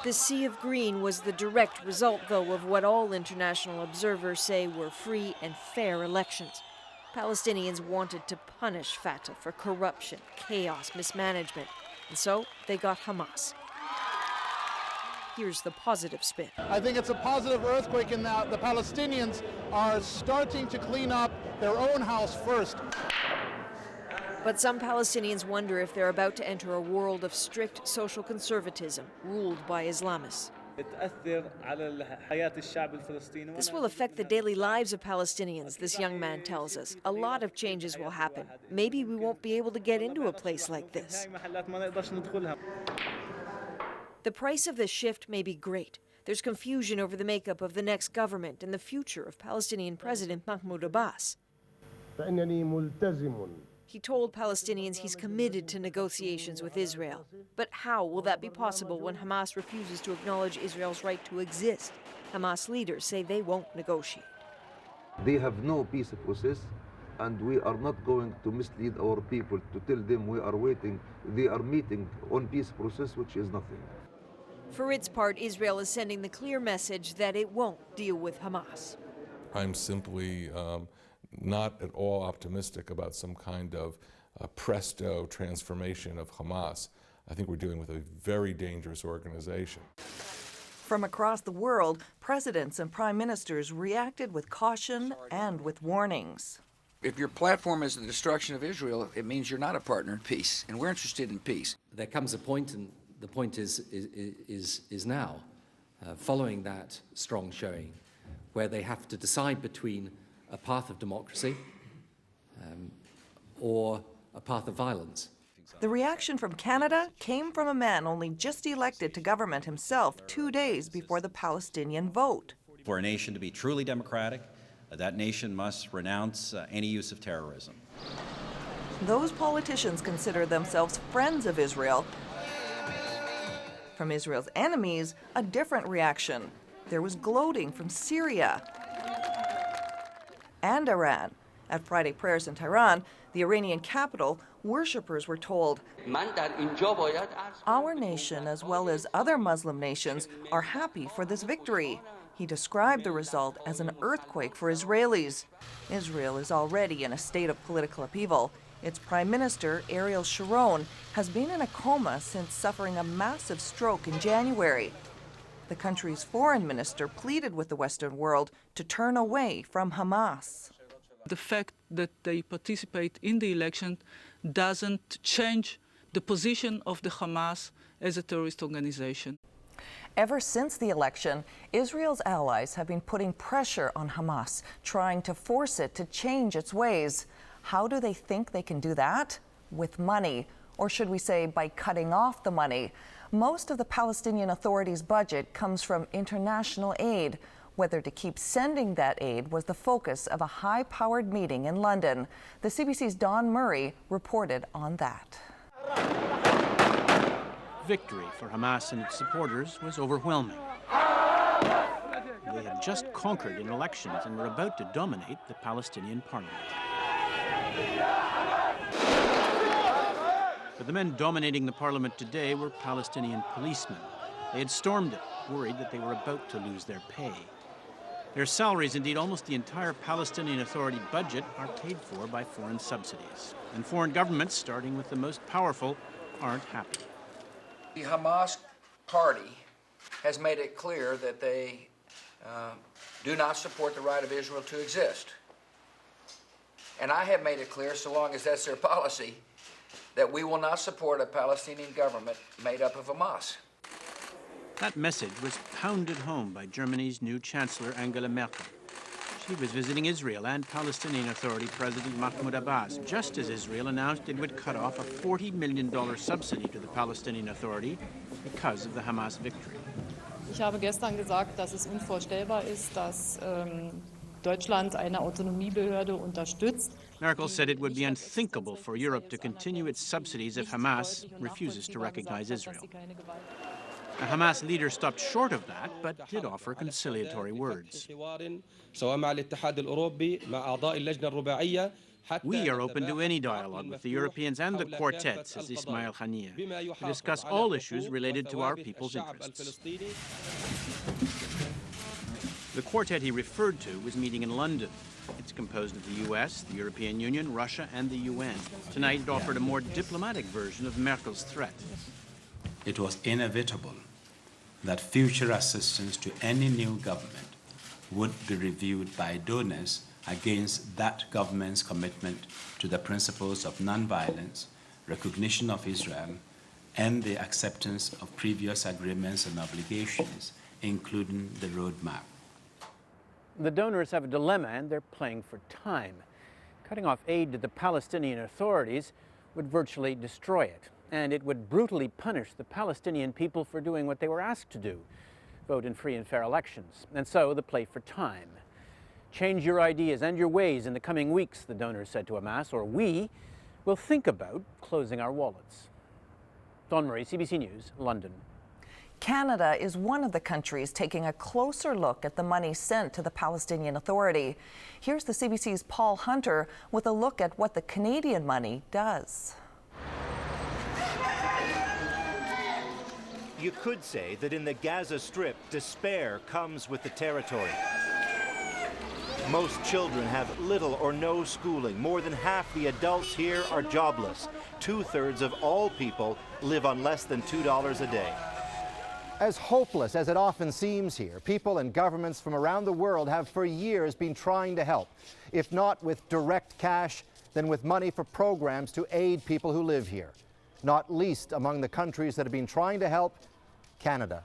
The sea of green was the direct result, though, of what all international observers say were free and fair elections. Palestinians wanted to punish Fatah for corruption, chaos, mismanagement, and so they got Hamas. Here's the positive spin. I think it's a positive earthquake in that the Palestinians are starting to clean up their own house first. But some Palestinians wonder if they're about to enter a world of strict social conservatism ruled by Islamists. This will affect the daily lives of Palestinians, this young man tells us. A lot of changes will happen. Maybe we won't be able to get into a place like this. The price of this shift may be great. There's confusion over the makeup of the next government and the future of Palestinian President Mahmoud Abbas. He told Palestinians he's committed to negotiations with Israel. But how will that be possible when Hamas refuses to acknowledge Israel's right to exist? Hamas leaders say they won't negotiate. They have no peace process, and we are not going to mislead our people to tell them we are waiting. They are meeting on peace process, which is nothing. For its part, Israel is sending the clear message that it won't deal with Hamas. I'm simply not at all optimistic about some kind of presto transformation of Hamas. I think we're dealing with a very dangerous organization. From across the world, presidents and prime ministers reacted with caution and with warnings. If your platform is the destruction of Israel, it means you're not a partner in peace, and we're interested in peace. There comes a point, and the point is now, following that strong showing, where they have to decide between a path of democracy or a path of violence. The reaction from Canada came from a man only just elected to government himself 2 days before the Palestinian vote. For a nation to be truly democratic, that nation must renounce any use of terrorism. Those politicians consider themselves friends of Israel. From Israel's enemies, a different reaction. There was gloating from Syria and Iran. At Friday prayers in Tehran, the Iranian capital, worshippers were told, "Our nation, as well as other Muslim nations, are happy for this victory." He described the result as an earthquake for Israelis. Israel is already in a state of political upheaval. Its Prime Minister, Ariel Sharon, has been in a coma since suffering a massive stroke in January. The country's foreign minister pleaded with the Western world to turn away from Hamas. The fact that they participate in the election doesn't change the position of the Hamas as a terrorist organization. Ever since the election, Israel's allies have been putting pressure on Hamas, trying to force it to change its ways. How do they think they can do that? With money, or should we say by cutting off the money. Most of the Palestinian Authority's budget comes from international aid. Whether to keep sending that aid was the focus of a high-powered meeting in London. The CBC's Don Murray reported on that. Victory for Hamas and its supporters was overwhelming. They had just conquered in elections and were about to dominate the Palestinian parliament. But the men dominating the parliament today were Palestinian policemen. They had stormed it, worried that they were about to lose their pay. Their salaries, indeed almost the entire Palestinian Authority budget, are paid for by foreign subsidies. And foreign governments, starting with the most powerful, aren't happy. The Hamas party has made it clear that they do not support the right of Israel to exist. And I have made it clear, so long as that's their policy, that we will not support a Palestinian government made up of Hamas. That message was pounded home by Germany's new Chancellor Angela Merkel. She was visiting Israel and Palestinian Authority President Mahmoud Abbas, just as Israel announced it would cut off a $40 million subsidy to the Palestinian Authority because of the Hamas victory. Ich habe gestern gesagt, dass es unvorstellbar ist, dass Deutschland eine Autonomiebehörde unterstützt. Merkel said it would be unthinkable for Europe to continue its subsidies if Hamas refuses to recognize Israel. A Hamas leader stopped short of that, but did offer conciliatory words. سواء مع الاتحاد الأوروبي مع أعضاء اللجنة الرباعية We are open to any dialogue with the Europeans and the Quartet, says Ismail Haniyeh, to discuss all issues related to our people's interests. The quartet he referred to was meeting in London. It's composed of the US, the European Union, Russia, and the UN. Tonight it offered a more diplomatic version of Merkel's threat. It was inevitable that future assistance to any new government would be reviewed by donors against that government's commitment to the principles of nonviolence, recognition of Israel, and the acceptance of previous agreements and obligations, including the roadmap. The donors have a dilemma, and they're playing for time. Cutting off aid to the Palestinian Authorities would virtually destroy it, and it would brutally punish the Palestinian people for doing what they were asked to do, vote in free and fair elections. And so the play for time. Change your ideas and your ways in the coming weeks, the donors said to Hamas, or we will think about closing our wallets. Dawn Murray, CBC News, London. Canada is one of the countries taking a closer look at the money sent to the Palestinian Authority. Here's the CBC's Paul Hunter with a look at what the Canadian money does. You could say that in the Gaza Strip, despair comes with the territory. Most children have little or no schooling. More than half the adults here are jobless. 2/3 of all people live on less than $2 a day. As hopeless as it often seems here, people and governments from around the world have for years been trying to help. If not with direct cash, then with money for programs to aid people who live here. Not least among the countries that have been trying to help, Canada.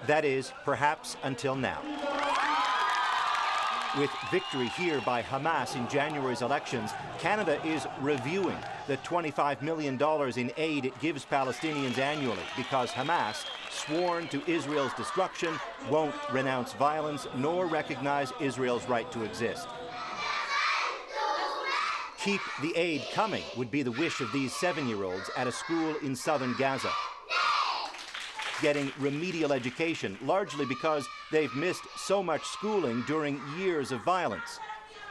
That is, perhaps until now. With victory here by Hamas in January's elections, Canada is reviewing the $25 million in aid it gives Palestinians annually because Hamas, sworn to Israel's destruction, won't renounce violence nor recognize Israel's right to exist. Keep the aid coming would be the wish of these 7-year-olds at a school in southern Gaza. Getting remedial education, largely because they've missed so much schooling during years of violence.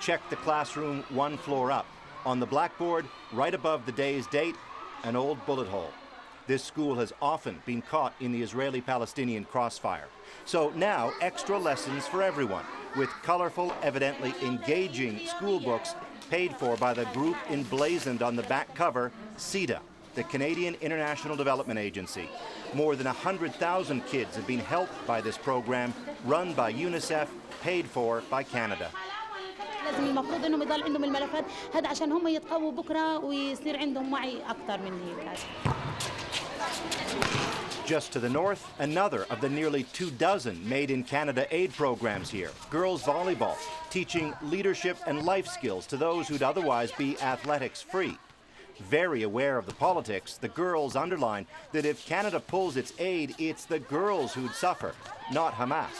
Check the classroom 1 floor up. On the blackboard, right above the day's date, an old bullet hole. This school has often been caught in the Israeli-Palestinian crossfire. So now, extra lessons for everyone, with colorful, evidently engaging school books paid for by the group emblazoned on the back cover, CEDA, the Canadian International Development Agency. More than 100,000 kids have been helped by this program, run by UNICEF, paid for by Canada. لازم المفروض انهم يضل عندهم الملفات هذا عشان هم يتقووا بكره ويصير عندهم وعي اكثر من هيك. Just to the north, another of the nearly 24 Made in Canada aid programs here. Girls volleyball, teaching leadership and life skills to those who'd otherwise be athletics free. Very aware of the politics, the girls underline that if Canada pulls its aid, it's the girls who'd suffer, not Hamas.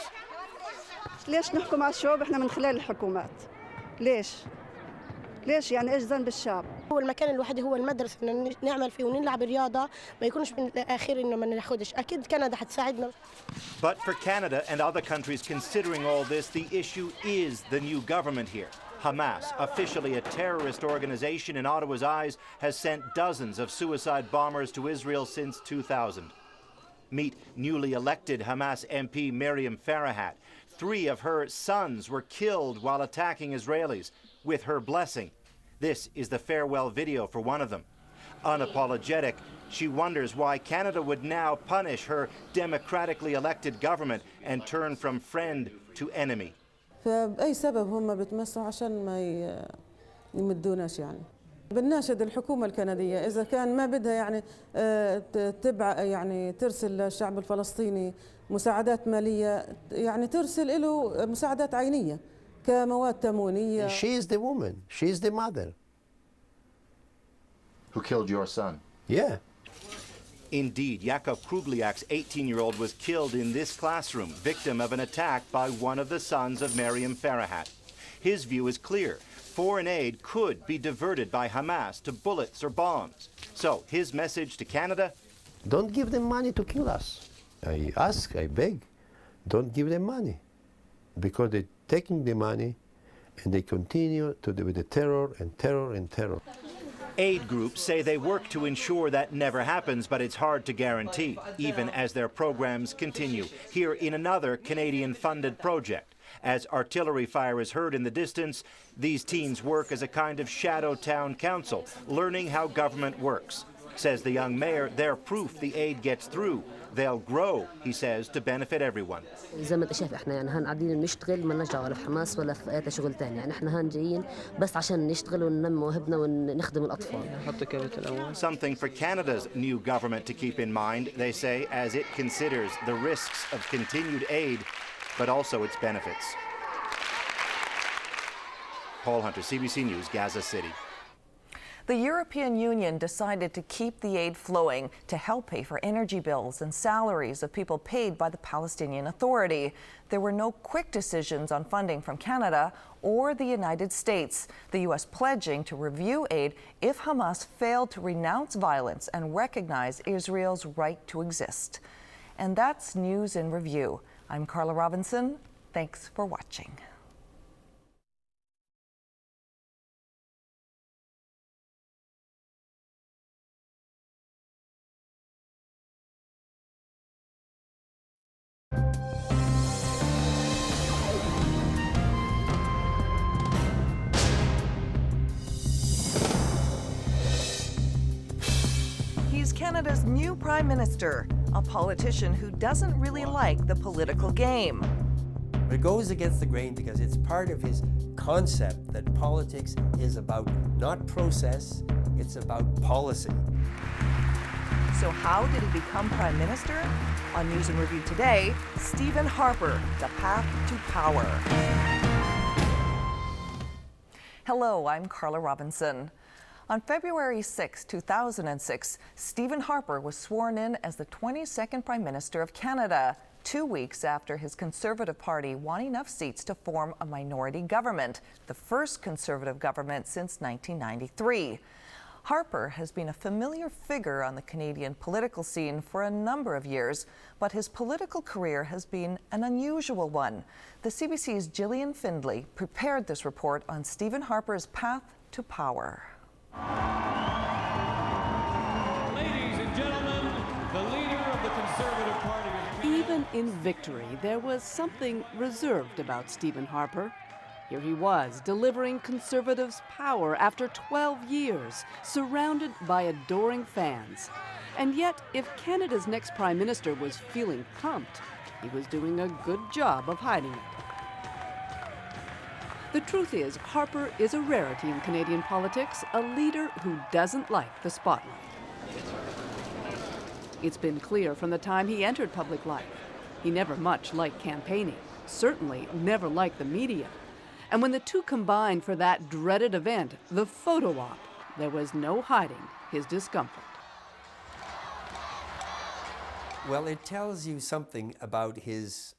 ليش نحكم على الشعوب احنا من خلال الحكومات؟ ليش؟ ليش يعني ايش ذنب الشعب؟ هو المكان الوحيد هو المدرسة إن نعمل فيه ونلعب رياضة ما يكونش من الأخير إنه ما ناخدش، أكيد كندا حتساعدنا. But for Canada and other countries considering all this, the issue is the new government here. Hamas, officially a terrorist organization in Ottawa's eyes, has sent dozens of suicide bombers to Israel since 2000. Meet newly elected Hamas MP Miriam Farahat. 3 of her sons were killed while attacking Israelis, with her blessing. This is the farewell video for one of them. Unapologetic, she wonders why Canada would now punish her democratically elected government and turn from friend to enemy. فبأي سبب هم بتمسوا عشان ما يمدوناش يعني. بنناشد الحكومة الكندية إذا كان ما بدها يعني تبع يعني ترسل للشعب الفلسطيني مساعدات مالية يعني ترسل له مساعدات عينية كمواد تموينية. She is the woman. She is the mother. Who killed your son? Yeah. Indeed, Yakov Krugliak's 18-year-old was killed in this classroom, victim of an attack by one of the sons of Miriam Farahat. His view is clear. Foreign aid could be diverted by Hamas to bullets or bombs. So his message to Canada? Don't give them money to kill us. I ask, I beg, don't give them money. Because they're taking the money And they continue to do with the terror and terror and terror. Aid groups say they work to ensure that never happens, but it's hard to guarantee, even as their programs continue. Here in another Canadian-funded project. As artillery fire is heard in the distance, these teens work as a kind of shadow town council, learning how government works. Says the young mayor, they're proof the aid gets through. They'll grow, he says, to benefit everyone. زي ما انت شايف احنا يعني هان قاعدين نشتغل ما لناش دعوه ولا في حماس ولا في اي شغل ثاني يعني احنا هان جايين بس عشان نشتغل وننمي مواهبنا ونخدم الاطفال. Something for Canada's new government to keep in mind, they say, as it considers the risks of continued aid, but also its benefits. Paul Hunter, CBC News, Gaza City. The European Union decided to keep the aid flowing to help pay for energy bills and salaries of people paid by the Palestinian Authority. There were no quick decisions on funding from Canada or the United States, the U.S. pledging to review aid if Hamas failed to renounce violence and recognize Israel's right to exist. And that's News in Review. I'm Carla Robinson. Thanks for watching. He's Canada's new Prime Minister, a politician who doesn't really like the political game. It goes against the grain because it's part of his concept that politics is about not process, it's about policy. So how did he become Prime Minister? On News and Review today, Stephen Harper, The Path to Power. Hello, I'm Carla Robinson. On February 6, 2006, Stephen Harper was sworn in as the 22nd Prime Minister of Canada, 2 weeks after his Conservative Party won enough seats to form a minority government, the first Conservative government since 1993. Harper has been a familiar figure on the Canadian political scene for a number of years, but his political career has been an unusual one. The CBC's Gillian Findlay prepared this report on Stephen Harper's path to power. Ladies and gentlemen, the leader of the Conservative Party. Even in victory, there was something reserved about Stephen Harper. Here he was, delivering Conservatives power after 12 years, surrounded by adoring fans. And yet, if Canada's next Prime Minister was feeling pumped, he was doing a good job of hiding it. The truth is, Harper is a rarity in Canadian politics, a leader who doesn't like the spotlight. It's been clear from the time he entered public life. He never much liked campaigning, certainly never liked the media. And when the two combined for that dreaded event, the photo op, there was no hiding his discomfort. Well, it tells you something about his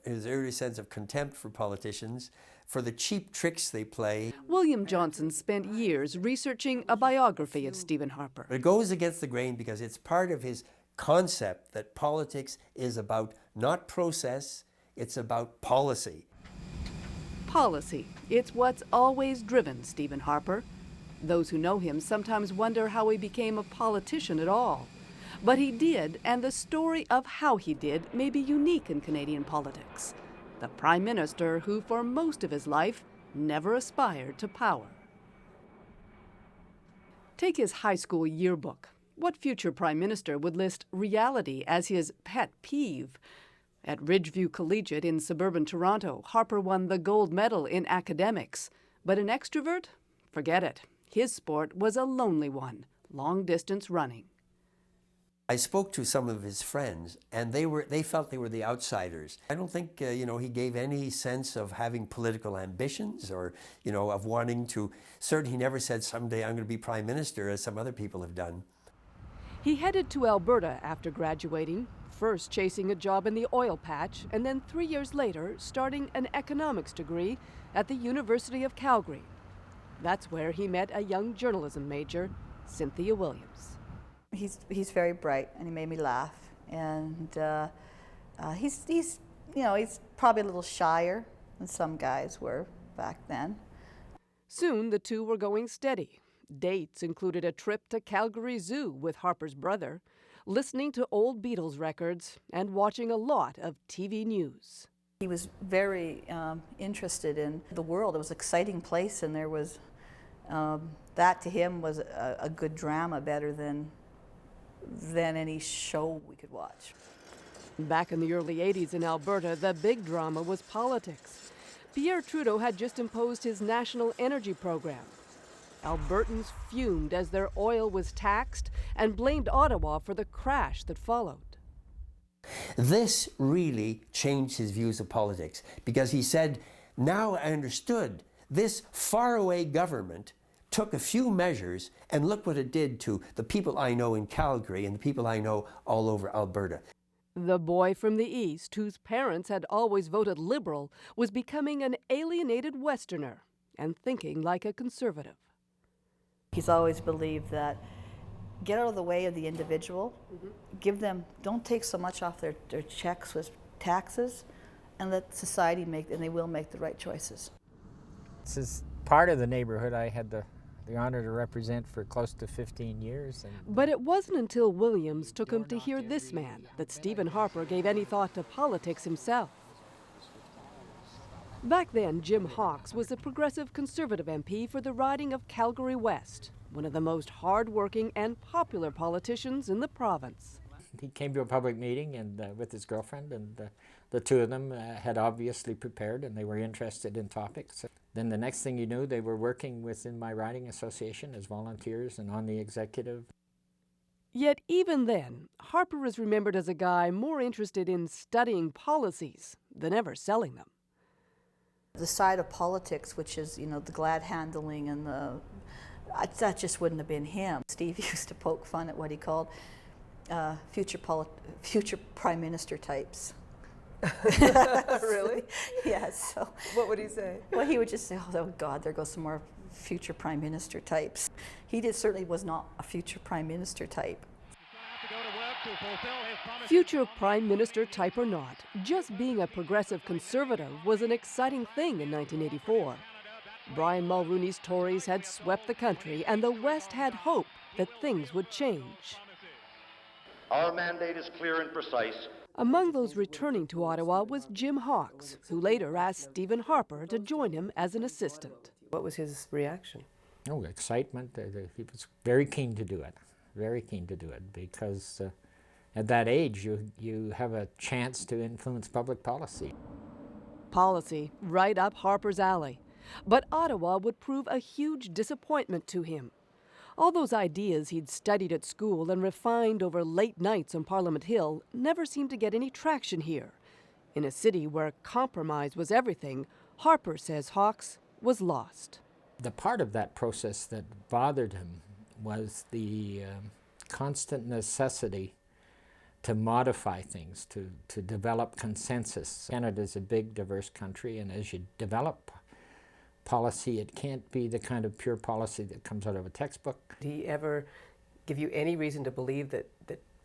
early sense of contempt for politicians, for the cheap tricks they play. William Johnson spent years researching a biography of Stephen Harper. It goes against the grain because it's part of his concept that politics is about not process, it's about policy. Policy. It's what's always driven Stephen Harper. Those who know him sometimes wonder how he became a politician at all. But he did, and the story of how he did may be unique in Canadian politics. The Prime Minister who, for most of his life, never aspired to power. Take his high school yearbook. What future Prime Minister would list reality as his pet peeve? At Ridgeview Collegiate in suburban Toronto, Harper won the gold medal in academics. But an extrovert? Forget it. His sport was a lonely one, long-distance running. I spoke to some of his friends, and they felt they were the outsiders. I don't think, he gave any sense of having political ambitions or, of wanting to. Certainly, he never said, someday I'm going to be Prime Minister, as some other people have done. He headed to Alberta after graduating, first chasing a job in the oil patch, and then 3 years later, starting an economics degree at the University of Calgary. That's where he met a young journalism major, Cynthia Williams. He's very bright, and he made me laugh. And he's probably a little shyer than some guys were, back then. Soon the two were going steady. Dates included a trip to Calgary Zoo with Harper's brother, listening to old Beatles records, and watching a lot of TV news. He was very interested in the world. It was an exciting place, and there was, that to him was a good drama, better than any show we could watch. Back in the early 80s in Alberta, the big drama was politics. Pierre Trudeau had just imposed his national energy program. Albertans fumed as their oil was taxed and blamed Ottawa for the crash that followed. This really changed his views of politics because he said, now I understood this faraway government took a few measures and look what it did to the people I know in Calgary and the people I know all over Alberta. The boy from the East, whose parents had always voted Liberal, was becoming an alienated Westerner and thinking like a conservative. He's always believed that get out of the way of the individual, give them, don't take so much off their checks with taxes, and let society make, and they will make the right choices. This is part of the neighborhood I had the honor to represent for close to 15 years. But it wasn't until Williams took him to hear this man that Stephen Harper gave any thought to politics himself. Back then, Jim Hawkes was a progressive conservative MP for the riding of Calgary West, one of the most hard-working and popular politicians in the province. He came to a public meeting and with his girlfriend, and the two of them had obviously prepared, and they were interested in topics. Then the next thing you knew, they were working within my riding association as volunteers and on the executive. Yet even then, Harper is remembered as a guy more interested in studying policies than ever selling them. The side of politics, which is, you know, the glad handling and that just wouldn't have been him. Steve used to poke fun at what he called future prime minister types. Really? Yes. So, what would he say? Well, he would just say, oh God, there goes some more future prime minister types. He certainly was not a future prime minister type. Future prime minister type or not, just being a progressive conservative was an exciting thing in 1984. Brian Mulrooney's Tories had swept the country, and the West had hope that things would change. Our mandate is clear and precise. Among those returning to Ottawa was Jim Hawkes, who later asked Stephen Harper to join him as an assistant. What was his reaction? Oh, excitement. He was very keen to do it, very keen to do it, because at that age you have a chance to influence public policy. Policy right up Harper's alley. But Ottawa would prove a huge disappointment to him. All those ideas he'd studied at school and refined over late nights on Parliament Hill never seemed to get any traction here. In a city where compromise was everything, Harper says Hawkes was lost. The part of that process that bothered him was the constant necessity to modify things, to develop consensus. Canada's a big, diverse country, and as you develop policy, it can't be the kind of pure policy that comes out of a textbook. Did he ever give you any reason to believe that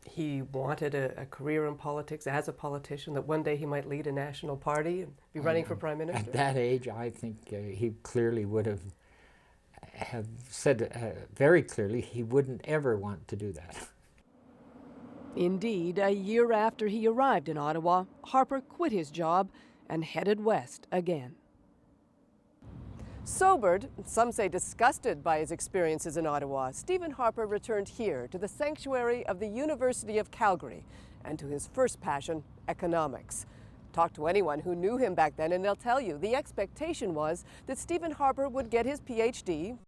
he wanted a career in politics as a politician, that one day he might lead a national party and be running for prime minister? At that age, I think he clearly would have said very clearly he wouldn't ever want to do that. Indeed, a year after he arrived in Ottawa, Harper quit his job and headed west again. Sobered, some say disgusted by his experiences in Ottawa, Stephen Harper returned here to the sanctuary of the University of Calgary and to his first passion, economics. Talk to anyone who knew him back then and they'll tell you the expectation was that Stephen Harper would get his PhD,